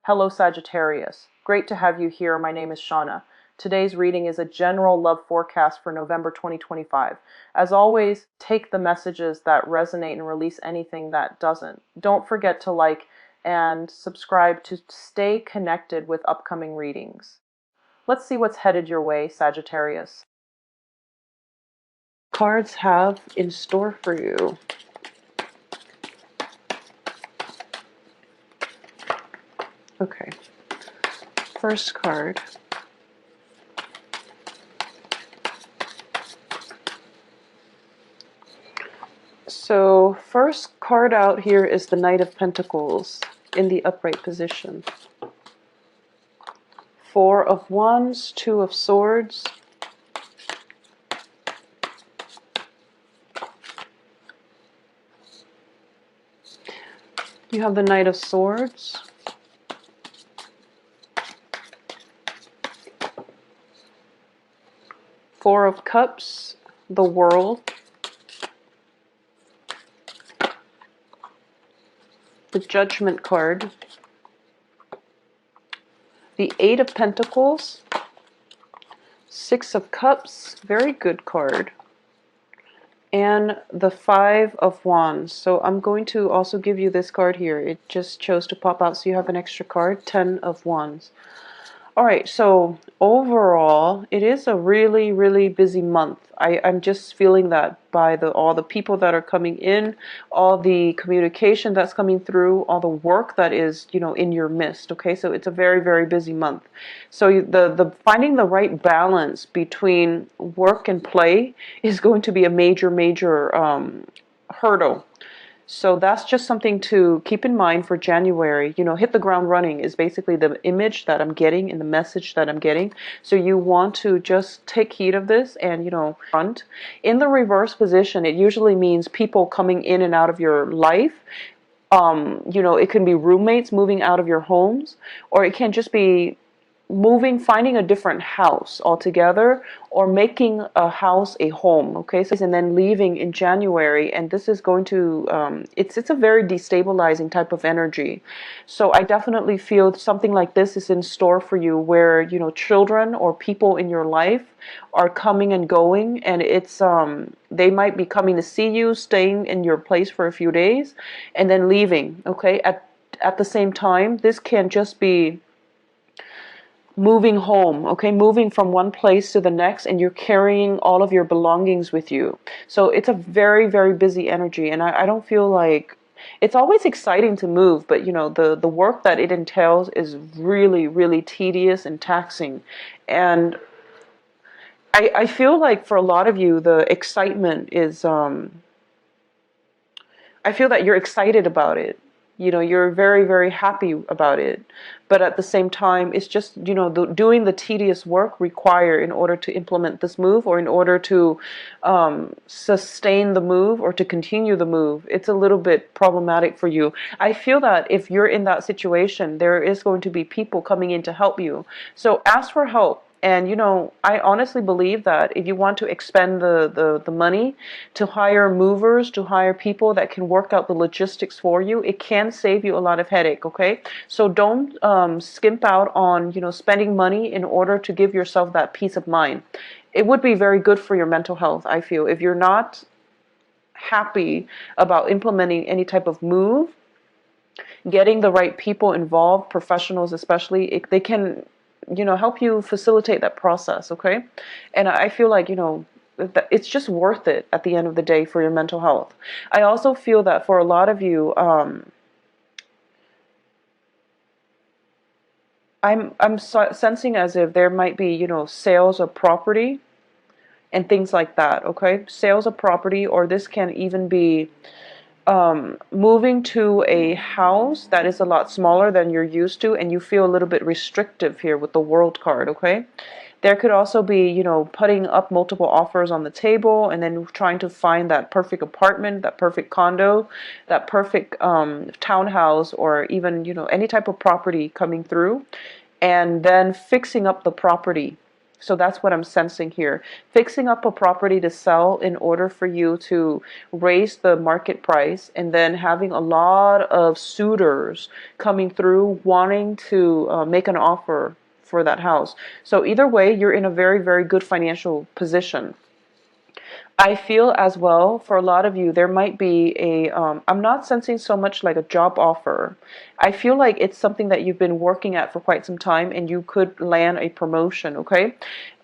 Hello Sagittarius. Great to have you here. My name is Shauna. Today's reading is a general love forecast for November 2025. As always, take the messages that resonate and release anything that doesn't. Don't forget to like and subscribe to stay connected with upcoming readings. Let's see what's headed your way, Sagittarius. Cards have in store for you. Okay. First card. So first card out here is the Knight of Pentacles in the upright position. Four of Wands, Two of Swords. You have the Knight of Swords. Four of Cups, the World. The Judgment card. The Eight of Pentacles. Six of Cups, very good card. And the Five of Wands. So I'm going to also give you this card here. It just chose to pop out, so you have an extra card. 10 of Wands. Alright, so overall, it is a really, really busy month. I'm just feeling that by all the people that are coming in, all the communication that's coming through, all the work that is, in your midst. Okay, so it's a very, very busy month. So the finding the right balance between work and play is going to be a major, major hurdle. So that's just something to keep in mind for January. Hit the ground running is basically the image that I'm getting and the message that I'm getting. So you want to just take heed of this and, front. In the reverse position, it usually means people coming in and out of your life. It can be roommates moving out of your homes, or it can just be finding a different house altogether, or making a house a home. Okay, so and then leaving in January, and this is going to it's a very destabilizing type of energy. So I definitely feel something like this is in store for you, where children or people in your life are coming and going, and it's they might be coming to see you, staying in your place for a few days, and then leaving. Okay, at the same time, this can just be moving home, okay, moving from one place to the next, and you're carrying all of your belongings with you. So it's a very, very busy energy, and I don't feel like it's always exciting to move, but the work that it entails is really, really tedious and taxing. And I feel like for a lot of you, the excitement is I feel that you're excited about it. You're very, very happy about it. But at the same time, it's just, doing the tedious work required in order to implement this move, or in order to sustain the move, or to continue the move. It's a little bit problematic for you. I feel that if you're in that situation, there is going to be people coming in to help you. So ask for help. And I honestly believe that if you want to expend the money to hire movers, to hire people that can work out the logistics for you, it can save you a lot of headache. Okay, so don't skimp out on spending money in order to give yourself that peace of mind. It would be very good for your mental health, I feel. If you're not happy about implementing any type of move, getting the right people involved, professionals especially, they can help you facilitate that process. Okay, and I feel like it's just worth it at the end of the day for your mental health. I also feel that for a lot of you, I'm sensing as if there might be sales of property and things like that. Okay, sales of property, or this can even be moving to a house that is a lot smaller than you're used to, and you feel a little bit restrictive here with the World card. Okay, there could also be putting up multiple offers on the table, and then trying to find that perfect apartment, that perfect condo, that perfect townhouse, or even any type of property coming through, and then fixing up the property. So that's what I'm sensing here. Fixing up a property to sell in order for you to raise the market price, and then having a lot of suitors coming through wanting to make an offer for that house. So either way, you're in a very, very good financial position. I feel as well for a lot of you, there might be I'm not sensing so much like a job offer. I feel like it's something that you've been working at for quite some time and you could land a promotion, okay?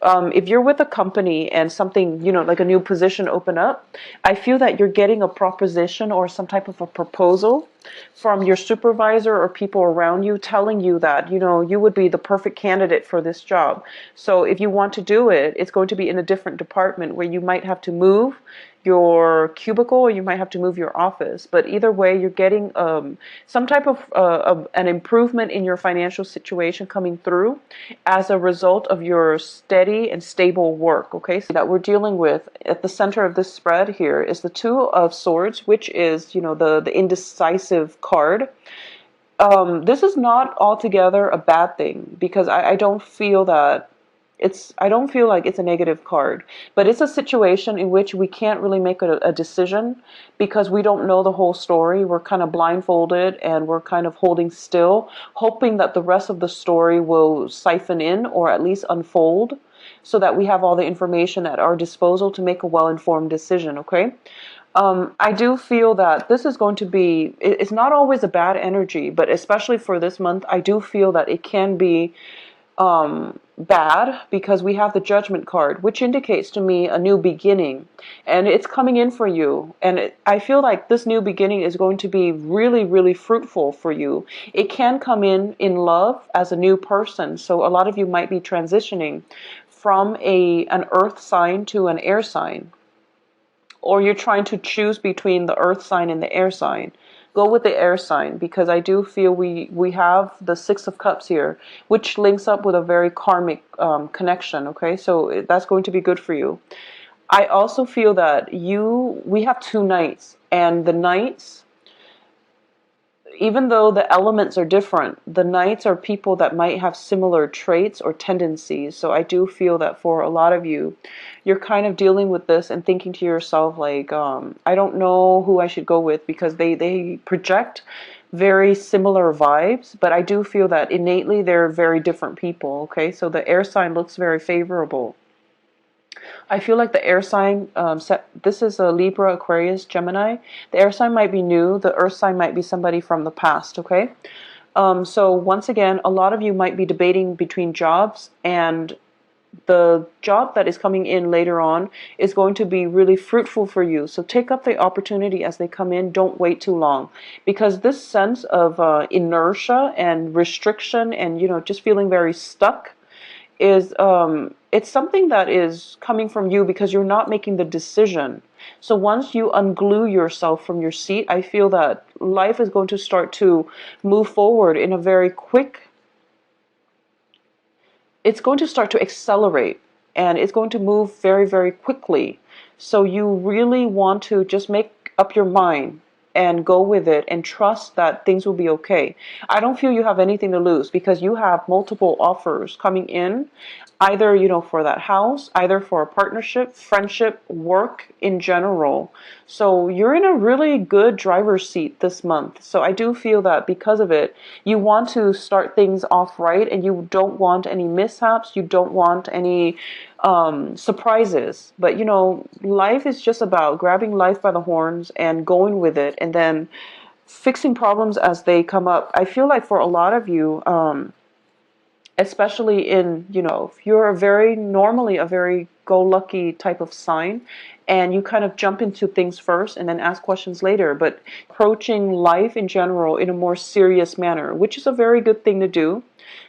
If you're with a company and something, like a new position open up, I feel that you're getting a proposition or some type of a proposal from your supervisor or people around you telling you that, you would be the perfect candidate for this job. So if you want to do it, it's going to be in a different department where you might have to move your cubicle or you might have to move your office. But either way, you're getting some type of an improvement in your financial situation coming through as a result of your steady and stable work. Okay, so that we're dealing with at the center of this spread here is the Two of Swords, which is, the indecisive card. This is not altogether a bad thing because I don't feel that I don't feel like it's a negative card, but it's a situation in which we can't really make a decision because we don't know the whole story. We're kind of blindfolded and we're kind of holding still, hoping that the rest of the story will siphon in or at least unfold so that we have all the information at our disposal to make a well-informed decision, okay? I do feel that this is going to be, it's not always a bad energy, but especially for this month, I do feel that it can be bad because we have the Judgment card, which indicates to me a new beginning, and it's coming in for you. And I feel like this new beginning is going to be really, really fruitful for you. It can come in love as a new person. So a lot of you might be transitioning from an earth sign to an air sign, or you're trying to choose between the earth sign and the air sign. Go with the air sign because I do feel we have the Six of Cups here, which links up with a very karmic connection, okay? So that's going to be good for you. I also feel that we have two knights, and the knights, even though the elements are different, the knights are people that might have similar traits or tendencies. So I do feel that for a lot of you, you're kind of dealing with this and thinking to yourself, like, I don't know who I should go with because they project very similar vibes, but I do feel that innately they're very different people, okay? So the air sign looks very favorable. I feel like the air sign, this is a Libra, Aquarius, Gemini. The air sign might be new. The earth sign might be somebody from the past, okay? So once again, a lot of you might be debating between jobs, and the job that is coming in later on is going to be really fruitful for you. So take up the opportunity as they come in. Don't wait too long, because this sense of inertia and restriction and, just feeling very stuck is it's something that is coming from you because you're not making the decision. So once you unglue yourself from your seat, I feel that life is going to start to move forward in a very quick, it's going to start to accelerate, and it's going to move very, very quickly. So you really want to just make up your mind and go with it and trust that things will be okay. I don't feel you have anything to lose because you have multiple offers coming in, either, for that house, either for a partnership, friendship, work in general. So you're in a really good driver's seat this month. So I do feel that because of it, you want to start things off right, and you don't want any mishaps. You don't want any surprises. But, life is just about grabbing life by the horns and going with it, and then fixing problems as they come up. I feel like for a lot of you, especially if you're normally a very go-lucky type of sign, and you kind of jump into things first and then ask questions later, but approaching life in general in a more serious manner, which is a very good thing to do.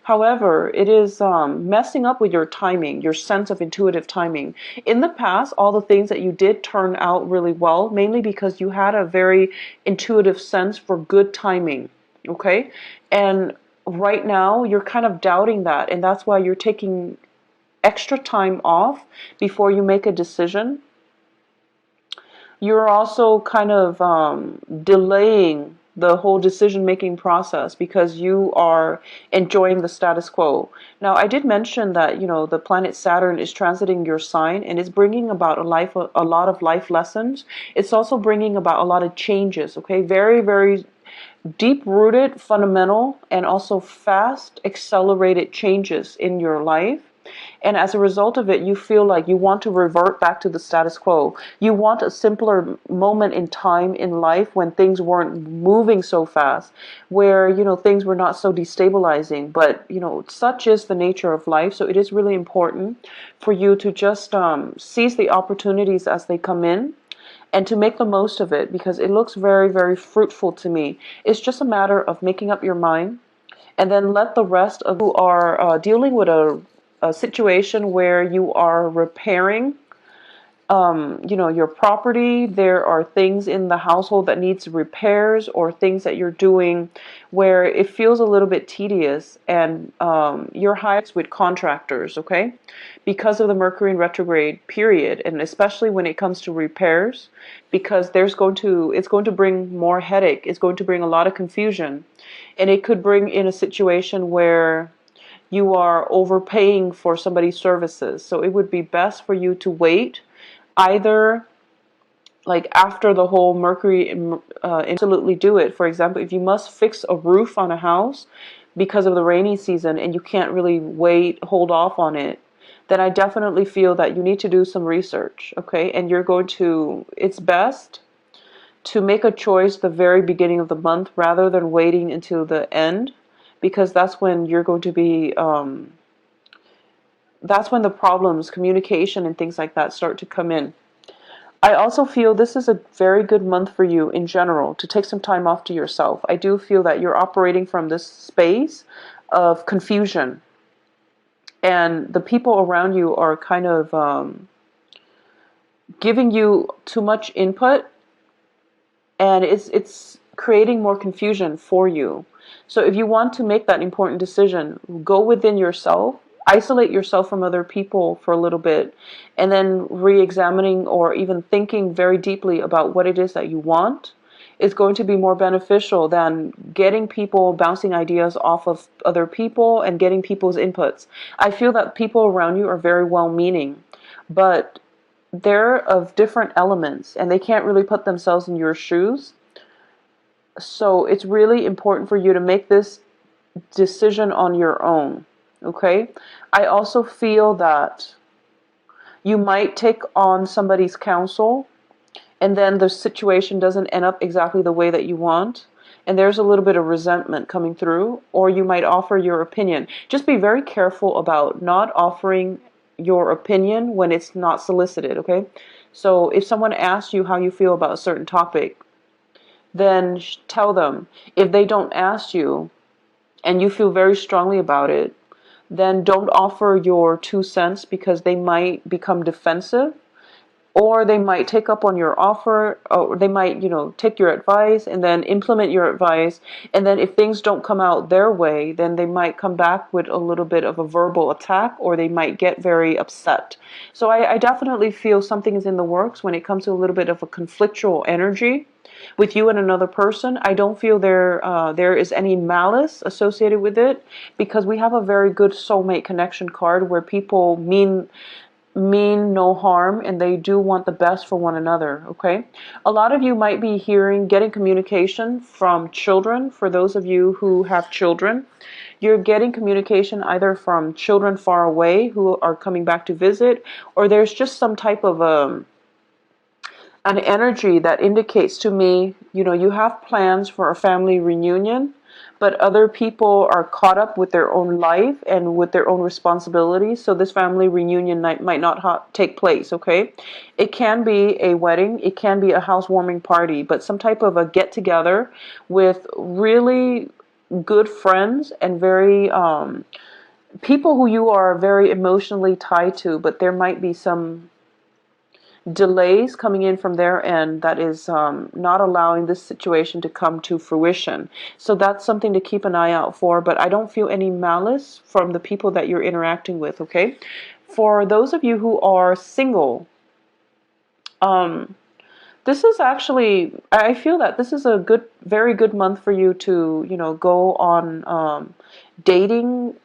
However, it is messing up with your timing, your sense of intuitive timing. In the past, all the things that you did turn out really well, mainly because you had a very intuitive sense for good timing, okay? And right now, you're kind of doubting that, and that's why you're taking extra time off before you make a decision. You're also kind of delaying the whole decision-making process because you are enjoying the status quo. Now, I did mention that, the planet Saturn is transiting your sign and it's bringing about a lot of life lessons. It's also bringing about a lot of changes, okay? Very, very deep-rooted, fundamental, and also fast, accelerated changes in your life. And as a result of it, you feel like you want to revert back to the status quo. You want a simpler moment in time in life when things weren't moving so fast, where, things were not so destabilizing. But, such is the nature of life. So it is really important for you to just seize the opportunities as they come in and to make the most of it, because it looks very, very fruitful to me. It's just a matter of making up your mind and then let the rest of who are dealing with a situation where you are repairing your property. There are things in the household that needs repairs, or things that you're doing where it feels a little bit tedious, and you're hired with contractors, okay? Because of the Mercury in retrograde period, and especially when it comes to repairs, because it's going to bring more headache. It's going to bring a lot of confusion, and it could bring in a situation where you are overpaying for somebody's services. So it would be best for you to wait, either like after the whole Mercury, absolutely do it. For example, if you must fix a roof on a house because of the rainy season and you can't really hold off on it, then I definitely feel that you need to do some research, okay? And it's best to make a choice the very beginning of the month rather than waiting until the end, because that's when you're going to be, that's when the problems, communication and things like that start to come in. I also feel this is a very good month for you in general to take some time off to yourself. I do feel that you're operating from this space of confusion, and the people around you are kind of giving you too much input, and it's creating more confusion for you. So if you want to make that important decision, go within yourself, isolate yourself from other people for a little bit, and then re-examining or even thinking very deeply about what it is that you want is going to be more beneficial than getting people bouncing ideas off of other people and getting people's inputs. I feel that people around you are very well-meaning, but they're of different elements and they can't really put themselves in your shoes. So it's really important for you to make this decision on your own, okay? I also feel that you might take on somebody's counsel and then the situation doesn't end up exactly the way that you want, and there's a little bit of resentment coming through, or you might offer your opinion. Just be very careful about not offering your opinion when it's not solicited, okay? So if someone asks you how you feel about a certain topic, then tell them. If they don't ask you and you feel very strongly about it, then don't offer your 2 cents, because they might become defensive, or they might take up on your offer, or they might, take your advice and then implement your advice. And then if things don't come out their way, then they might come back with a little bit of a verbal attack, or they might get very upset. So I definitely feel something is in the works when it comes to a little bit of a conflictual energy with you and another person. I don't feel there is any malice associated with it, because we have a very good soulmate connection card where people mean no harm and they do want the best for one another, okay? A lot of you might be getting communication from children. For those of you who have children, you're getting communication either from children far away who are coming back to visit, or there's just some type of an energy that indicates to me, you have plans for a family reunion, but other people are caught up with their own life and with their own responsibilities, so this family reunion might not take place, okay? It can be a wedding, it can be a housewarming party, but some type of a get-together with really good friends and very people who you are very emotionally tied to, but there might be some delays coming in from their end that is not allowing this situation to come to fruition. So that's something to keep an eye out for, but I don't feel any malice from the people that you're interacting with, okay? For those of you who are single, This is actually, I feel that this is a good, very good month for you to, go on dating,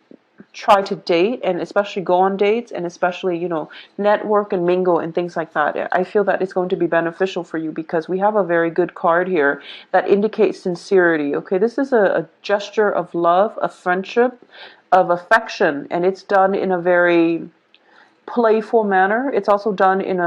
try to date, and especially go on dates, and especially, network and mingle and things like that. I feel that it's going to be beneficial for you because we have a very good card here that indicates sincerity. Okay, this is a gesture of love, of friendship, of affection, and it's done in a very playful manner. It's also done in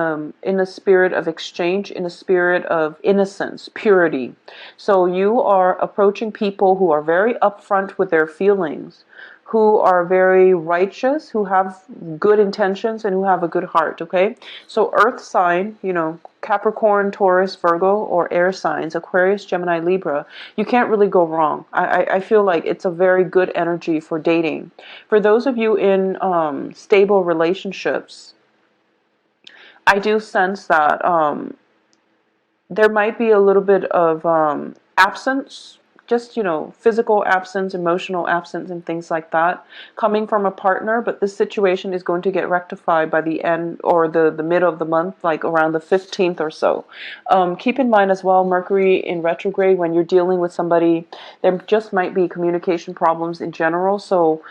a spirit of exchange, in a spirit of innocence, purity. So you are approaching people who are very upfront with their feelings, who are very righteous, who have good intentions, and who have a good heart, okay? So earth sign, Capricorn, Taurus, Virgo, or air signs, Aquarius, Gemini, Libra, you can't really go wrong. I feel like it's a very good energy for dating. For those of you in stable relationships, I do sense that there might be a little bit of absence, just, physical absence, emotional absence, and things like that coming from a partner. But this situation is going to get rectified by the end or the middle of the month, like around the 15th or so. Keep in mind as well, Mercury in retrograde, when you're dealing with somebody, there just might be communication problems in general. So,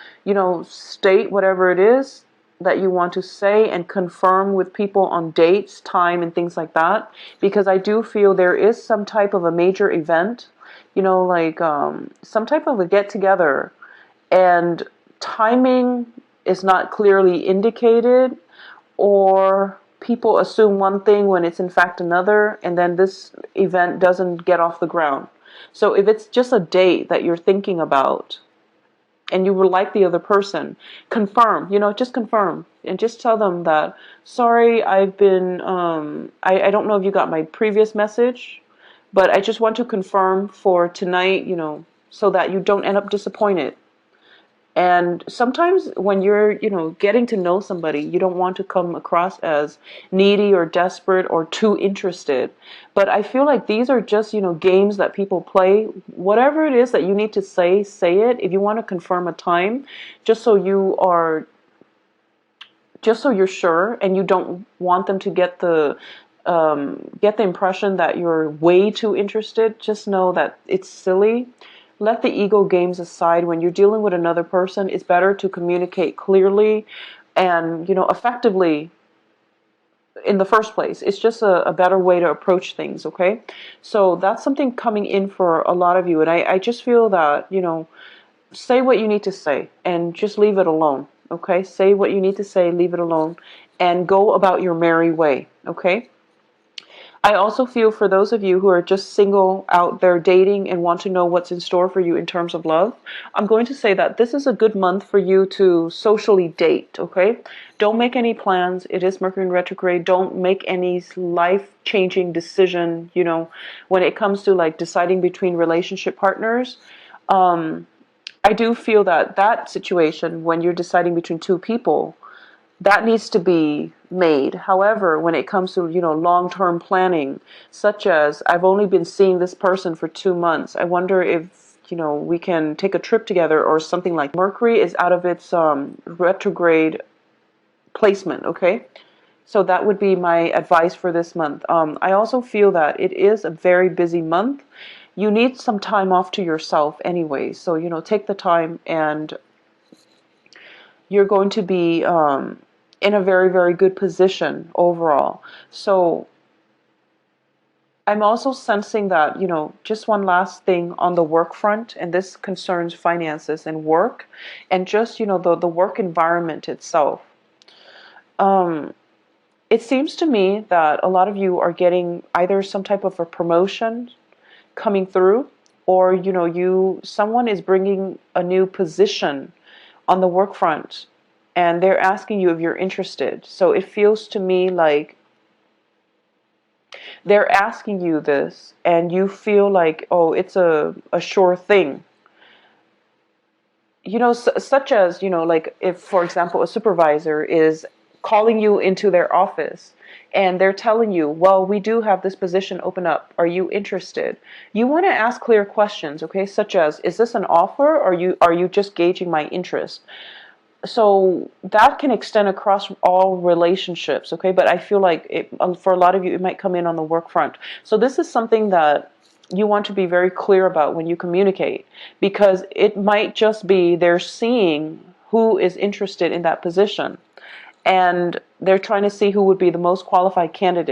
state whatever it is that you want to say and confirm with people on dates, time, and things like that. Because I do feel there is some type of a major event, like some type of a get together, and timing is not clearly indicated, or people assume one thing when it's in fact another, and then this event doesn't get off the ground. So if it's just a date that you're thinking about, and you would like the other person, confirm, just confirm, and just tell them that, sorry, I've been, I don't know if you got my previous message, but I just want to confirm for tonight, so that you don't end up disappointed. And sometimes when you're, getting to know somebody, you don't want to come across as needy or desperate or too interested. But I feel like these are just, games that people play. Whatever it is that you need to say, say it. If you want to confirm a time, just so you're sure, and you don't want them to get the impression that you're way too interested, just know that it's silly. Let the ego games aside. When you're dealing with another person, it's better to communicate clearly and, effectively in the first place. It's just a better way to approach things, okay? So that's something coming in for a lot of you. And I just feel that, say what you need to say and just leave it alone, okay? Say what you need to say, leave it alone, and go about your merry way, okay? I also feel for those of you who are just single out there dating and want to know what's in store for you in terms of love, I'm going to say that this is a good month for you to socially date, okay? Don't make any plans. It is Mercury in retrograde. Don't make any life-changing decision, when it comes to like deciding between relationship partners. I do feel that situation, when you're deciding between two people, that needs to be made. However, when it comes to, long-term planning, such as, I've only been seeing this person for 2 months, I wonder if, we can take a trip together or something like. Mercury is out of its retrograde placement, okay? So that would be my advice for this month. I also feel that it is a very busy month. You need some time off to yourself anyway. So, take the time, and you're going to be in a very, very good position overall. So I'm also sensing that, just one last thing on the work front, and this concerns finances and work, and just, the work environment itself. It seems to me that a lot of you are getting either some type of a promotion coming through, or, someone is bringing a new position on the work front, and they're asking you if you're interested. So it feels to me like they're asking you this, and you feel like, oh, it's a sure thing. Such as, like if, for example, a supervisor is calling you into their office, and they're telling you, well, we do have this position open up. Are you interested? You want to ask clear questions, okay? Such as, is this an offer, or are you just gauging my interest? so that can extend across all relationships, okay? But I feel like for a lot of you, it might come in on the work front. So this is something that you want to be very clear about when you communicate, because it might just be they're seeing who is interested in that position, and they're trying to see who would be the most qualified candidate.